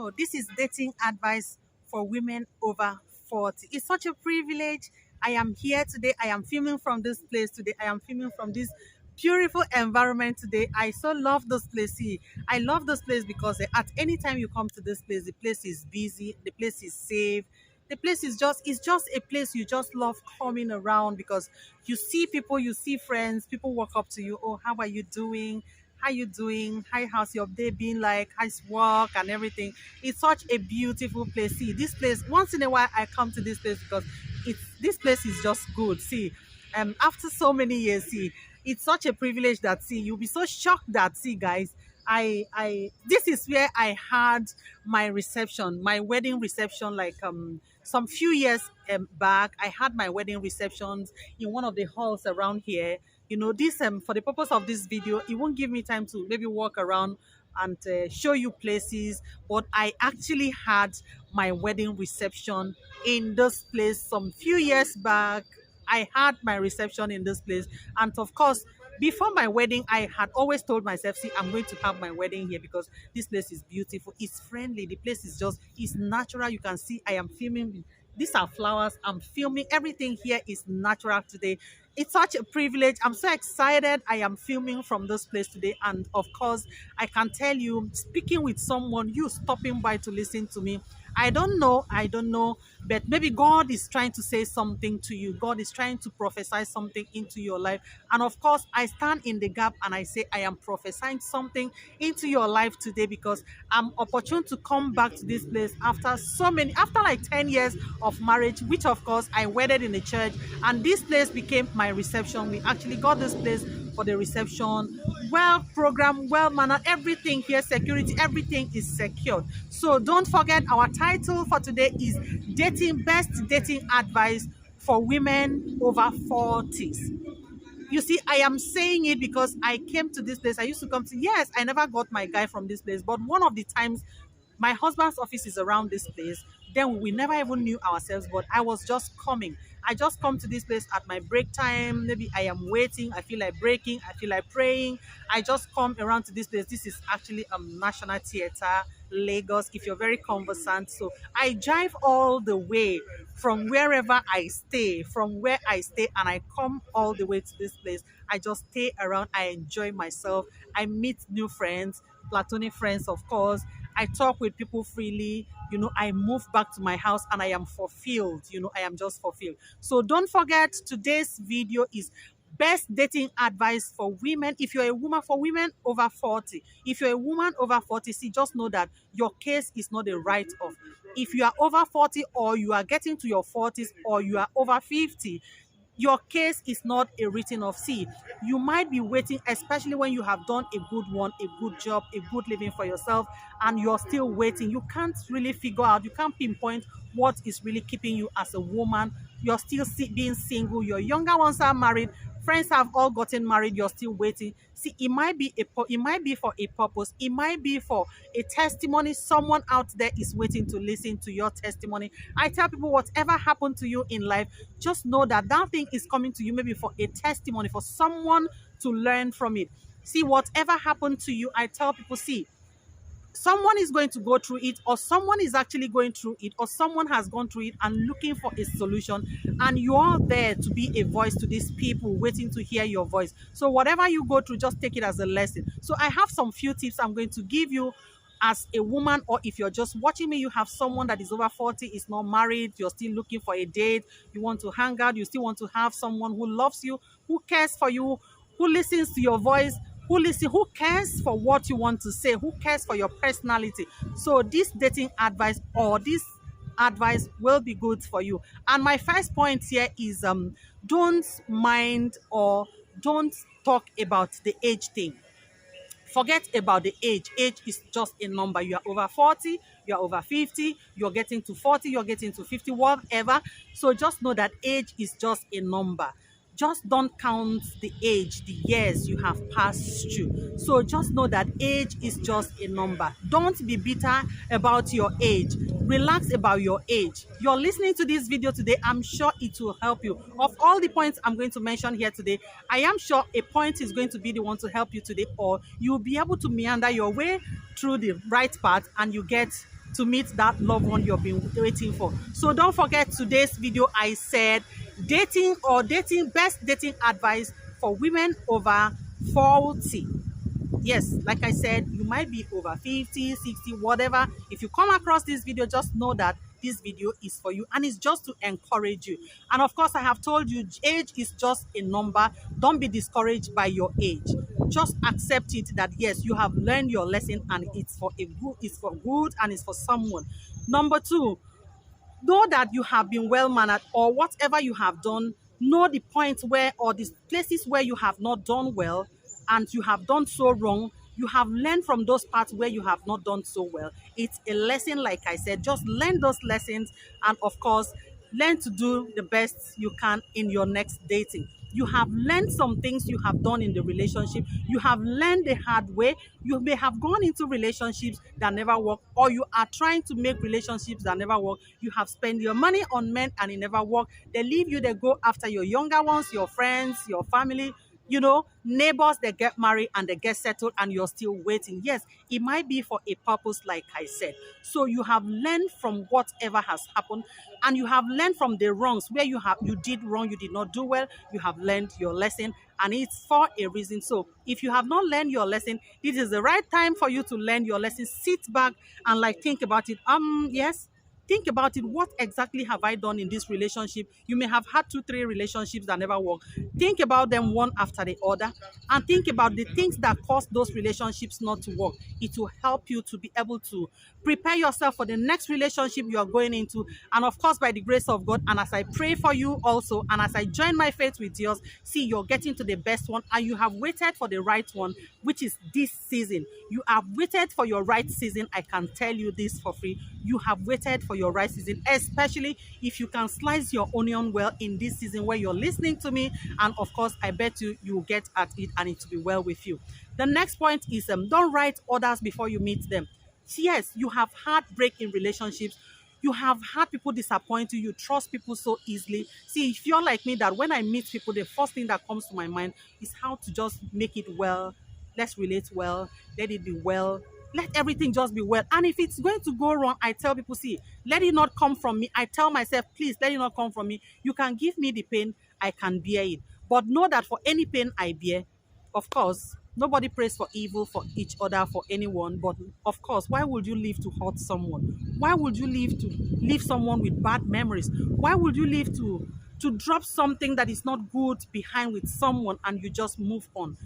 Hello, this is dating advice for women over 40. It's such a privilege. I am here today. I am filming from this place today. I am filming from this beautiful environment today. I so love this place. See, I love this place because at any time you come to this place, the place is busy, the place is safe. The place is just it's just a place you just love coming around because you see people, you see friends, people walk up to you, oh, how are you doing? How you doing? Hi, how's your day been like? How's work and everything? It's such a beautiful place. See, this place, once in a while I come to this place because this place is just good. See, after so many years, see, it's such a privilege that see you'll be so shocked that see guys. I this is where I had my reception, my wedding reception, like some few years back. I had my wedding receptions in one of the halls around here. You know, this for the purpose of this video, it won't give me time to maybe walk around and show you places, but I actually had my wedding reception in this place some few years back. I had my reception in this place, and of course, before my wedding, I had always told myself, see, I'm going to have my wedding here because this place is beautiful, it's friendly, the place is just, it's natural. You can see I am filming, these are flowers, I'm filming, everything here is natural today. It's such a privilege. I'm so excited. I am filming from this place today, and of course I can tell you, speaking with someone, you stopping by to listen to me, I don't know, but maybe God is trying to say something to you. God is trying to prophesy something into your life. And of course, I stand in the gap and I say, I am prophesying something into your life today because I'm opportune to come back to this place after after like 10 years of marriage, which of course I wedded in the church. And this place became my reception. We actually got this place for the reception, well programmed, well mannered, everything here, security, everything is secured. So don't forget, our title for today is best dating advice for women over 40s. You see, I am saying it because I came to this place. I used to come to, yes, I never got my guy from this place, but one of the times my husband's office is around this place, then we never even knew ourselves, but I was just coming. I just come to this place at my break time. Maybe I am waiting, I feel like breaking, I feel like praying. I just come around to this place. This is actually a National Theatre, Lagos, if you're very conversant. So I drive all the way from wherever I stay, from where I stay, and I come all the way to this place. I just stay around, I enjoy myself, I meet new friends, platonic friends, of course. I talk with people freely, you know, I move back to my house and I am fulfilled, you know, I am just fulfilled. So don't forget, today's video is best dating advice for women. If you're a woman, for women over 40. If you're a woman over 40, see, just know that your case is not a write-off. If you are over 40 or you are getting to your 40s or you are over 50, your case is not a written off. See, you might be waiting, especially when you have done a good one, a good job, a good living for yourself, and you're still waiting. You can't really figure out, you can't pinpoint what is really keeping you as a woman. You're still being single, your younger ones are married, friends have all gotten married, you're still waiting. See, it might be it might be for a purpose, it might be for a testimony. Someone out there is waiting to listen to your testimony. I tell people, whatever happened to you in life, just know that that thing is coming to you maybe for a testimony, for someone to learn from it. See, whatever happened to you, I tell people, see, someone is going to go through it, or someone is actually going through it, or someone has gone through it and looking for a solution, and you are there to be a voice to these people waiting to hear your voice. So whatever you go through, just take it as a lesson. So I have some few tips I'm going to give you as a woman, or if you're just watching me, you have someone that is over 40, is not married, you're still looking for a date, you want to hang out, you still want to have someone who loves you, who cares for you, who listens to your voice, who cares for what you want to say, who cares for your personality. So this dating advice, or this advice, will be good for you. And my first point here is don't mind, or don't talk about the age thing. Forget about the age. Age is just a number. You are over 40, you are over 50, you're getting to 40, you're getting to 50, whatever. So just know that age is just a number. Just don't count the age, the years you have passed through. So just know that age is just a number. Don't be bitter about your age. Relax about your age. You're listening to this video today, I'm sure it will help you. Of all the points I'm going to mention here today, I am sure a point is going to be the one to help you today, or you'll be able to meander your way through the right path and you get to meet that loved one you've been waiting for. So don't forget, today's video I said best dating advice for women over 40. Yes, like I said, you might be over 50, 60, whatever. If you come across this video, just know that this video is for you and it's just to encourage you. And of course, I have told you, age is just a number. Don't be discouraged by your age. Just accept it that yes, you have learned your lesson and it's for good and it's for someone. Number two, know that you have been well mannered, or whatever you have done, know the points where, or the places where you have not done well and you have done so wrong. You have learned from those parts where you have not done so well. It's a lesson, like I said. Just learn those lessons and of course learn to do the best you can in your next dating. You have learned some things you have done in the relationship. You have learned the hard way. You may have gone into relationships that never work, or you are trying to make relationships that never work. You have spent your money on men and it never work. They leave you, they go after your younger ones, your friends, your family, neighbors. They get married and they get settled and you're still waiting. Yes, it might be for a purpose, like I said. So you have learned from whatever has happened, and you have learned from the wrongs where you did wrong, you did not do well. You have learned your lesson and it's for a reason. So if you have not learned your lesson, this is the right time for you to learn your lesson. Sit back and think about it. Yes, think about it. What exactly have I done in this relationship? You may have had 2, 3 relationships that never work. Think about them one after the other and think about the things that caused those relationships not to work. It will help you to be able to prepare yourself for the next relationship you are going into. And of course, by the grace of God, and as I pray for you also, and as I join my faith with yours, see, you're getting to the best one and you have waited for the right one, which is this season. You have waited for your right season. I can tell you this for free. You have waited for your right season, especially if you can slice your onion well in this season where you're listening to me. And of course, I bet you will get at it and it will be well with you. The next point is don't write others before you meet them. Yes, you have heartbreak in relationships. You have had people disappoint you. You trust people so easily. See, if you're like me, that when I meet people, the first thing that comes to my mind is how to just make it well. Let's relate well. Let it be well. Let everything just be well. And if it's going to go wrong, I tell people, see, let it not come from me. I tell myself, please, let it not come from me. You can give me the pain. I can bear it. But know that for any pain I bear, of course, nobody prays for evil for each other, for anyone. But of course, why would you live to hurt someone? Why would you live to leave someone with bad memories? Why would you live to drop something that is not good behind with someone and you just move on?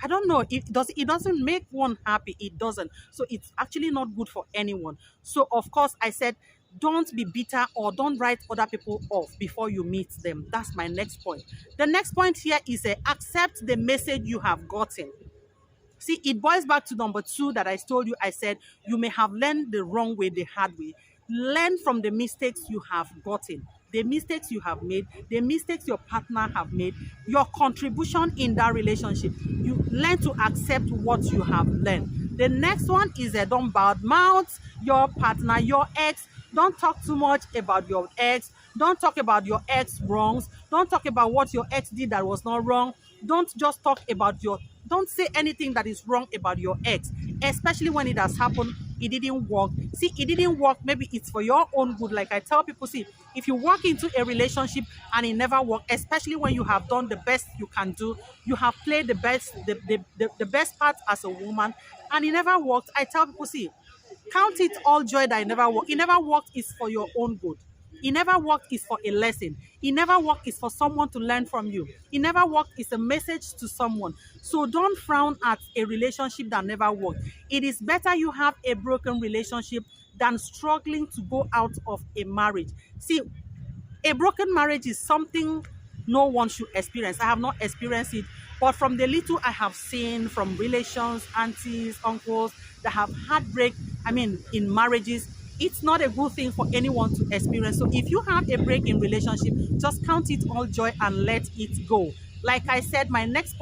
I don't know. It doesn't make one happy. It doesn't. So it's actually not good for anyone. So of course I said, don't be bitter or don't write other people off before you meet them. That's my next point. The next point here is accept the message you have gotten. See, it boils back to number 2 that I told you. I said you may have learned the wrong way, the hard way. Learn from the mistakes you have gotten, the mistakes you have made, the mistakes your partner have made, your contribution in that relationship. You learn to accept what you have learned. The next one is don't badmouth your partner, your ex. Don't talk too much about your ex. Don't talk about your ex wrongs. Don't talk about what your ex did that was not wrong. Don't just talk about don't say anything that is wrong about your ex, especially when it has happened, it didn't work. See, it didn't work. Maybe it's for your own good. Like I tell people, see, if you walk into a relationship and it never worked, especially when you have done the best you can do, you have played the best part as a woman, and it never worked, I tell people, see, count it all joy that it never worked. It never worked is for your own good. It never worked is for a lesson. It never worked is for someone to learn from you. It never worked is a message to someone. So don't frown at a relationship that never worked. It is better you have a broken relationship than struggling to go out of a marriage. See, a broken marriage is something no one should experience. I have not experienced it, but from the little I have seen from relations, aunties, uncles that have heartbreak, in marriages, it's not a good thing for anyone to experience. So if you have a break in relationship, just count it all joy and let it go. Like I said, my last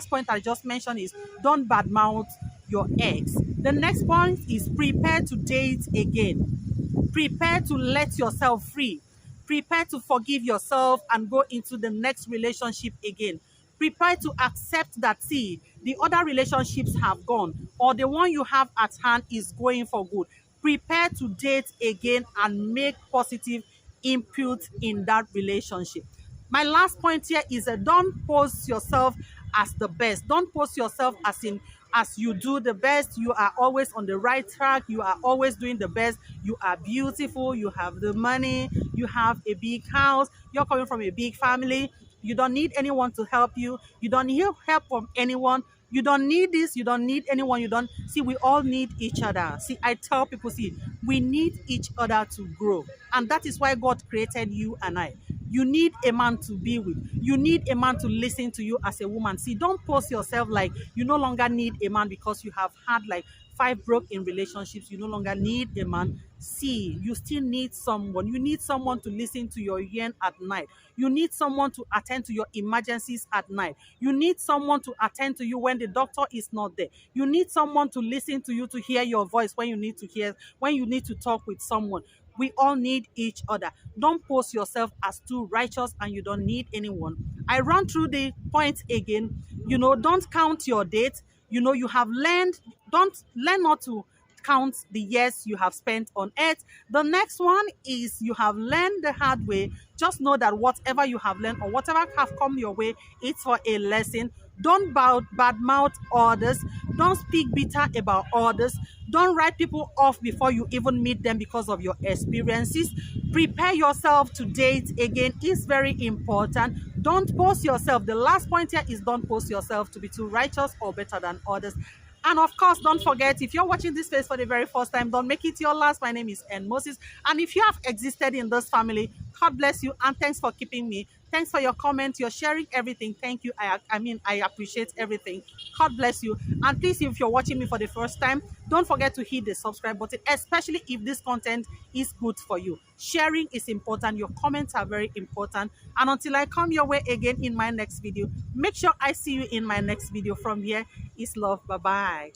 point I just mentioned is don't badmouth your ex. The next point is prepare to date again. Prepare to let yourself free. Prepare to forgive yourself and go into the next relationship again. Prepare to accept that, see, the other relationships have gone, or the one you have at hand is going for good. prepare to date again and make positive input in that relationship. My last point here is that don't pose yourself as the best. Don't pose yourself as in as you do the best. You are always on the right track. You are always doing the best. You are beautiful. You have the money. You have a big house. You're coming from a big family. You don't need anyone to help you. You don't need help from anyone. You don't need this. You don't need anyone. You don't see. We all need each other. See, I tell people, see, we need each other to grow, and that is why God created you and I. You need a man to be with. You need a man to listen to you as a woman. See, don't post yourself like you no longer need a man because you have had like 5 broken relationships. You no longer need a man. See, you still need someone. You need someone to listen to your yearn at night. You need someone to attend to your emergencies at night. You need someone to attend to you when the doctor is not there. You need someone to listen to you, to hear your voice when you need to hear, when you need to talk with someone. We all need each other. Don't post yourself as too righteous and you don't need anyone. I run through the points again. Don't count your date. You have learned, don't learn not to count the years you have spent on earth. The next one is you have learned the hard way. Just know that whatever you have learned or whatever have come your way, it's for a lesson. Don't badmouth others. Don't speak bitter about others. Don't write people off before you even meet them because of your experiences. Prepare yourself to date again. It's very important. Don't post yourself. The last point here is don't post yourself to be too righteous or better than others. And of course, don't forget, if you're watching this face for the very first time, don't make it your last. My name is N. Moses. And if you have existed in this family, God bless you. And thanks for keeping me. Thanks for your comments, your sharing everything. Thank you. I appreciate everything. God bless you. And please, if you're watching me for the first time, don't forget to hit the subscribe button, especially if this content is good for you. Sharing is important. Your comments are very important. And until I come your way again in my next video, make sure I see you in my next video. From here is love. Bye-bye.